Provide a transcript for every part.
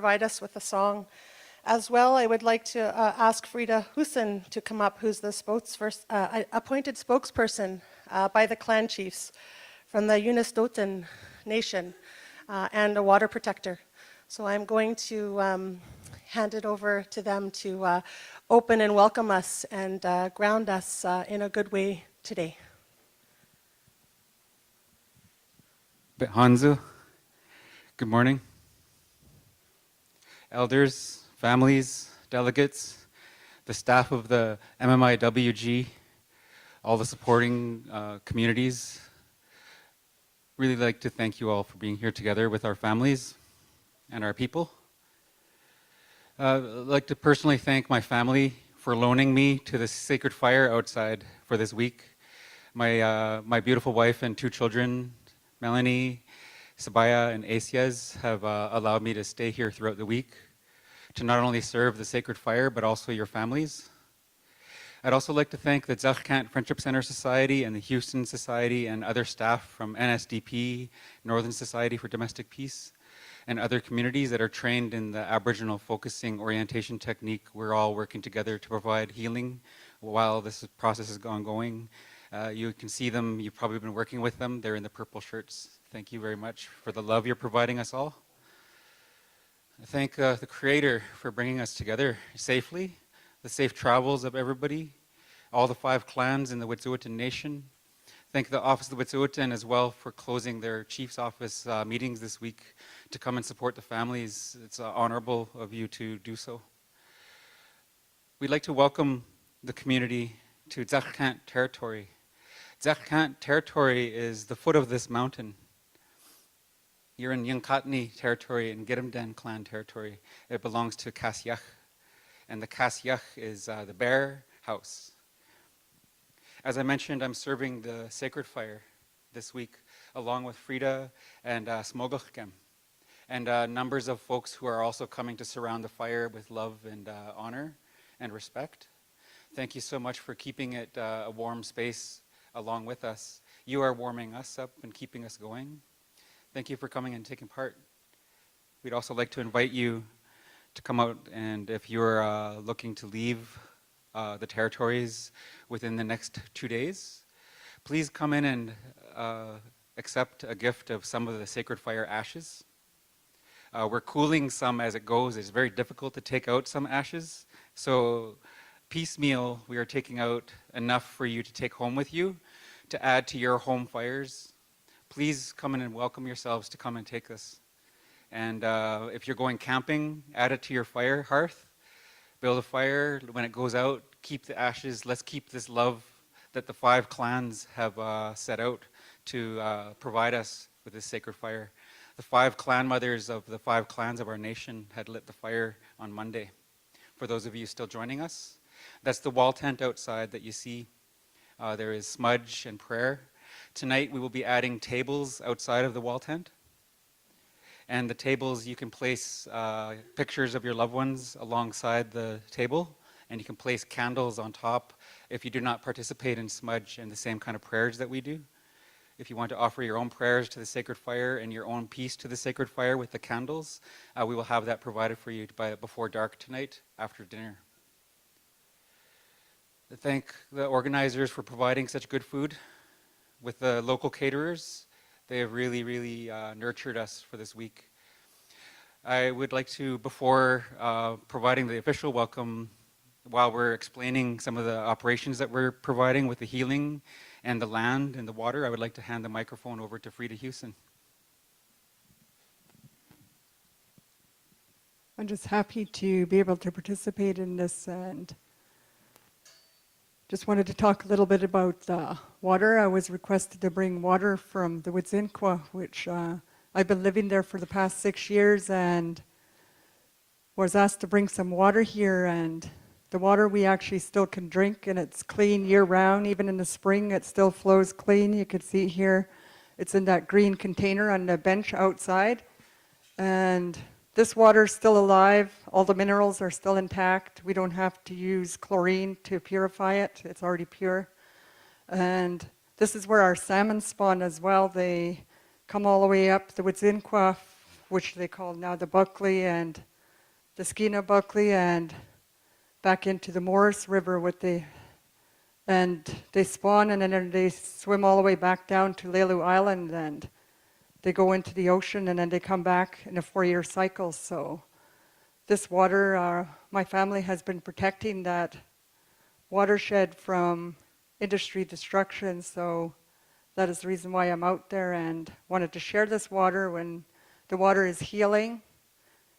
provide us with a song. As well, I would like to ask Frida Hussein to come up, who's the appointed spokesperson by the clan chiefs from the Unistoten Nation and a water protector. So I'm going to hand it over to them to open and welcome us and ground us in a good way today. Hanzu, good morning. Elders, families, delegates, the staff of the MMIWG, all the supporting communities. Really like to thank you all for being here together with our families and our people. I'd like to personally thank my family for loaning me to the sacred fire outside for this week. My beautiful wife and 2 children, Melanie, Sabaya, and Asias, have allowed me to stay here throughout the week to not only serve the sacred fire, but also your families. I'd also like to thank the Zakhkant Friendship Center Society and the Houston Society and other staff from NSDP, Northern Society for Domestic Peace, and other communities that are trained in the Aboriginal focusing orientation technique. We're all working together to provide healing while this process is ongoing. You can see them, you've probably been working with them. They're in the purple shirts. Thank you very much for the love you're providing us all. I thank the Creator for bringing us together safely, the safe travels of everybody, all the 5 clans in the Wet'suwet'en Nation. Thank the Office of the Wet'suwet'en as well for closing their Chief's Office meetings this week to come and support the families. It's honorable of you to do so. We'd like to welcome the community to Zakhkant territory. Zakhkant territory is the foot of this mountain. You're in Yunkatni territory and Gidimdan clan territory. It belongs to Kasyach. And the Kasyach is the bear house. As I mentioned, I'm serving the sacred fire this week, along with Frida and Smogochkem, and numbers of folks who are also coming to surround the fire with love and honor and respect. Thank you so much for keeping it a warm space along with us. You are warming us up and keeping us going. Thank you for coming and taking part. We'd also like to invite you to come out, and if you're looking to leave the territories within the next 2 days, please come in and accept a gift of some of the sacred fire ashes. We're cooling some as it goes. It's very difficult to take out some ashes, so piecemeal, we are taking out enough for you to take home with you to add to your home fires. Please come in and welcome yourselves to come and take this. And if you're going camping, add it to your fire hearth. Build a fire. When it goes out, keep the ashes. Let's keep this love that the 5 clans have set out to provide us with this sacred fire. The 5 clan mothers of the 5 clans of our nation had lit the fire on Monday. For those of you still joining us, that's the wall tent outside that you see. There is smudge and prayer. Tonight we will be adding tables outside of the wall tent. And the tables, you can place pictures of your loved ones alongside the table, and you can place candles on top if you do not participate in smudge and the same kind of prayers that we do. If you want to offer your own prayers to the sacred fire and your own peace to the sacred fire with the candles, we will have that provided for you before dark tonight after dinner. I thank the organizers for providing such good food with the local caterers. They have really, really nurtured us for this week. I would like to, before providing the official welcome, while we're explaining some of the operations that we're providing with the healing and the land and the water, I would like to hand the microphone over to Frida Hussein. I'm just happy to be able to participate in this, and just wanted to talk a little bit about water. I was requested to bring water from the Wet'suwet'en, which I've been living there for the past 6 years, and was asked to bring some water here, and the water we actually still can drink, and it's clean year-round. Even in the spring, it still flows clean. You can see here, it's in that green container on the bench outside, and this water is still alive. All the minerals are still intact. We don't have to use chlorine to purify it. It's already pure. And this is where our salmon spawn as well. They come all the way up the Wet'suwet'en, which they call now the Buckley, and the Skeena Buckley and back into the Morris River and they spawn and then they swim all the way back down to Lelu Island and they go into the ocean and then they come back in a 4-year cycle. So this water, my family has been protecting that watershed from industry destruction. So that is the reason why I'm out there and wanted to share this water when the water is healing.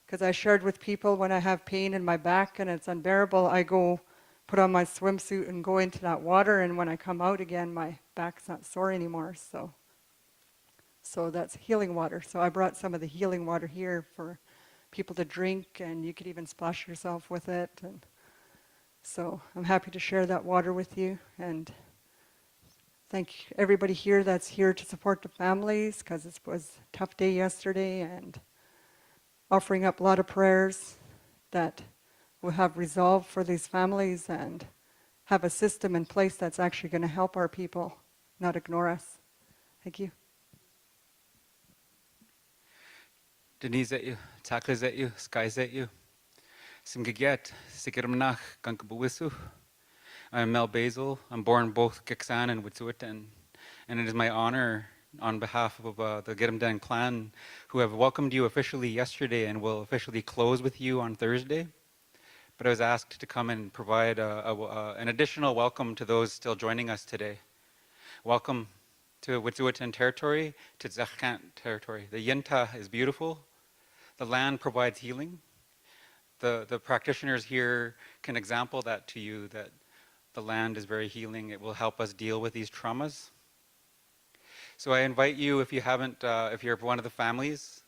Because I shared with people when I have pain in my back and it's unbearable, I go put on my swimsuit and go into that water, and when I come out again, my back's not sore anymore. So that's healing water. So I brought some of the healing water here for people to drink, and you could even splash yourself with it. And so I'm happy to share that water with you, and thank everybody here that's here to support the families, because it was a tough day yesterday, and offering up a lot of prayers that we'll have resolve for these families and have a system in place that's actually going to help our people, not ignore us. Thank you. Denise at you, Takas at you, Skies at you. Simgiget, Sikiramnach, Gankabuwisu. I'm Mel Basil. I'm born both Giksan and Wet'suwet'en, and it is my honor on behalf of the Girimden clan, who have welcomed you officially yesterday and will officially close with you on Thursday. But I was asked to come and provide an additional welcome to those still joining us today. Welcome to Wet'suwet'en territory, to Tzakhkant territory. The Yinta is beautiful. The land provides healing. The practitioners here can example that to you, that the land is very healing. It will help us deal with these traumas. So I invite you, if you haven't, if you're one of the families,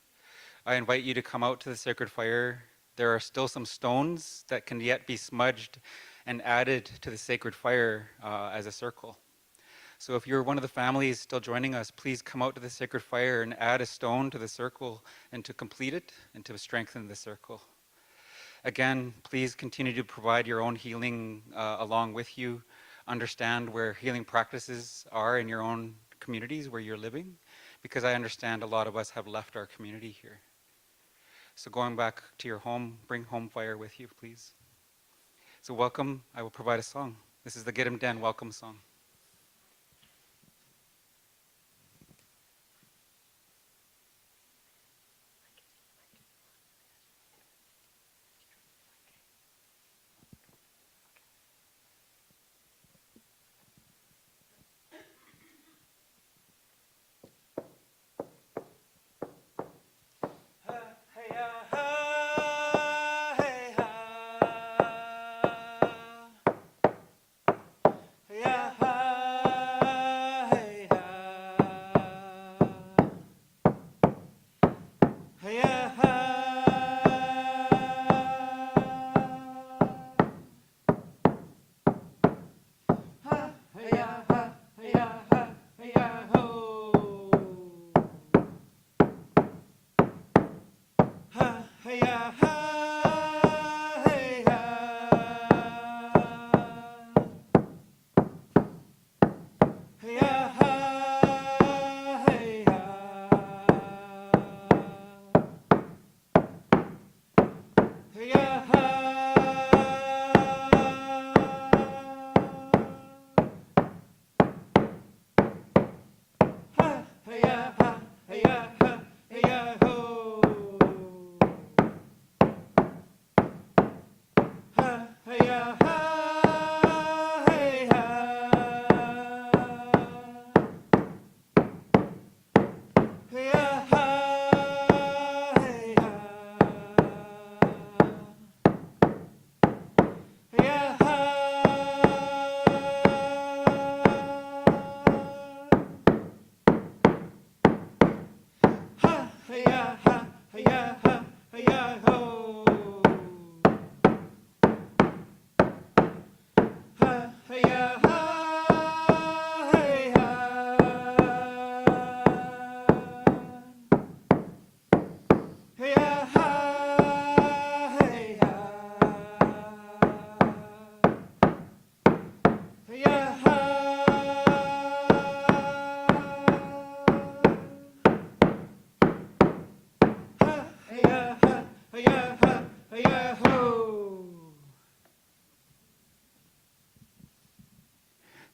I invite you to come out to the sacred fire. There are still some stones that can yet be smudged and added to the sacred fire as a circle. So if you're one of the families still joining us, please come out to the sacred fire and add a stone to the circle and to complete it and to strengthen the circle. Again, please continue to provide your own healing along with you. Understand where healing practices are in your own communities where you're living, because I understand a lot of us have left our community here. So going back to your home, bring home fire with you, please. So welcome, I will provide a song. This is the Girimden welcome song.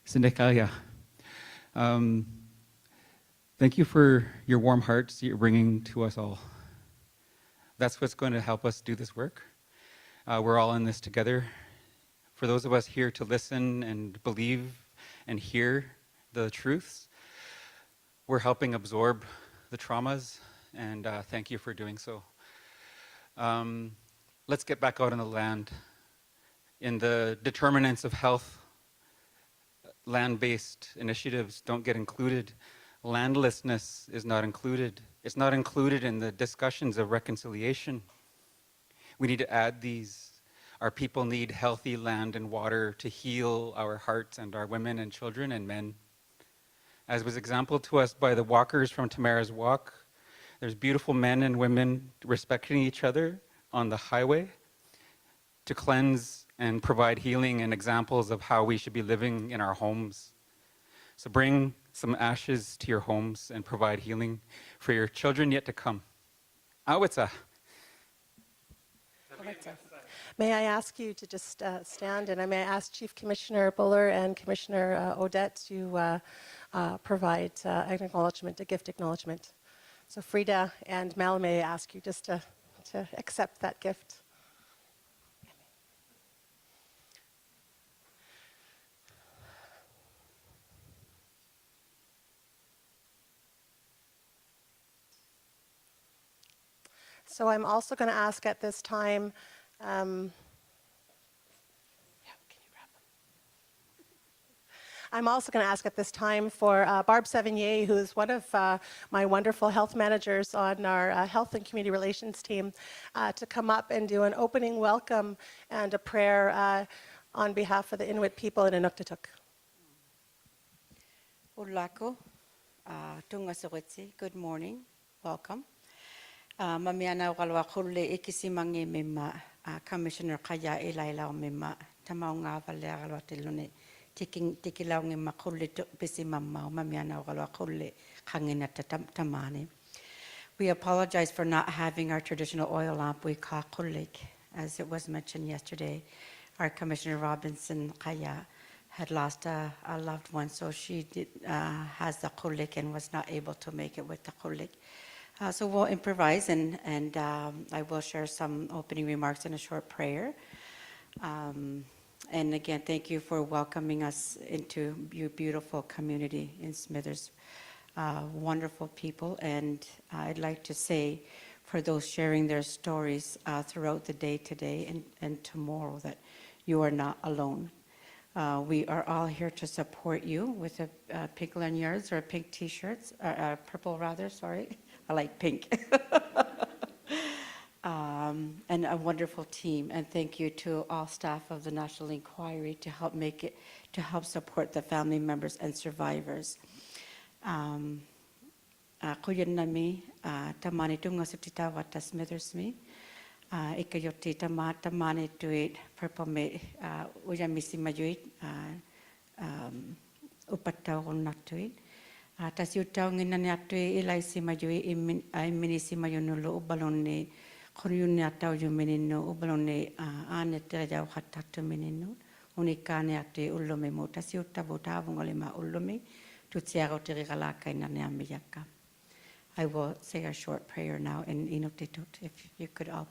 Sindikaya. Thank you for your warm hearts that you're bringing to us all. That's what's going to help us do this work. We're all in this together. For those of us here to listen and believe and hear the truths, we're helping absorb the traumas, and thank you for doing so. Let's get back out on the land. In the determinants of health, land-based initiatives don't get included. Landlessness is not included. It's not included in the discussions of reconciliation. We need to add these. Our people need healthy land and water to heal our hearts and our women and children and men. As was exampled to us by the walkers from Tamara's Walk, there's beautiful men and women respecting each other on the highway to cleanse and provide healing and examples of how we should be living in our homes. So bring some ashes to your homes and provide healing for your children yet to come. Awitsa. May I ask you to just stand, and I may ask Chief Commissioner Buller and Commissioner Odette to provide an acknowledgement, a gift acknowledgement. So Frida and Mal, may I ask you just to accept that gift. So I'm also going to ask at this time, I'm also going to ask at this time for Barb Sevigny, who is one of my wonderful health managers on our health and community relations team, to come up and do an opening welcome and a prayer on behalf of the Inuit people in Inuktitut. Ulako, tungasawetsi, good morning, welcome. Mamiana walwa kulle ikisimangi mima Commissioner Kaya ilailau mima tamaunga vale alwa tilune tikilau ngima kulle bisi mamma mamiana walwa kulle kangina tamani. We apologize for not having our traditional oil lamp we call kullik. As it was mentioned yesterday, our Commissioner Robinson Kaya had lost a loved one, so she has the kullik and was not able to make it with the kullik. So we'll improvise, and I will share some opening remarks and a short prayer. And again, thank you for welcoming us into your beautiful community in Smithers. Wonderful people, and I'd like to say for those sharing their stories throughout the day today and tomorrow that you are not alone. We are all here to support you with a pink lanyards or pink t-shirts, purple rather, sorry. I like pink. And a wonderful team. And thank you to all staff of the National Inquiry to help support the family members and survivors. Kuyan nami tamani tunga sutita wata Smithers me. Ikayoti tamani tuit purple me uyamisi majuit upataw natuit. Tas yutaw nginan yatui ilay si majui ay minisi mayunulo ubalon ni koryun yataw yuminino ubalon ni anet jaw hatatu minino unikane yatui ulumi mo tas yutaw butawong olima ulumi tutsiago tirigalaka inanyamiyaka. I will say a short prayer now in Inuktitut, if you could all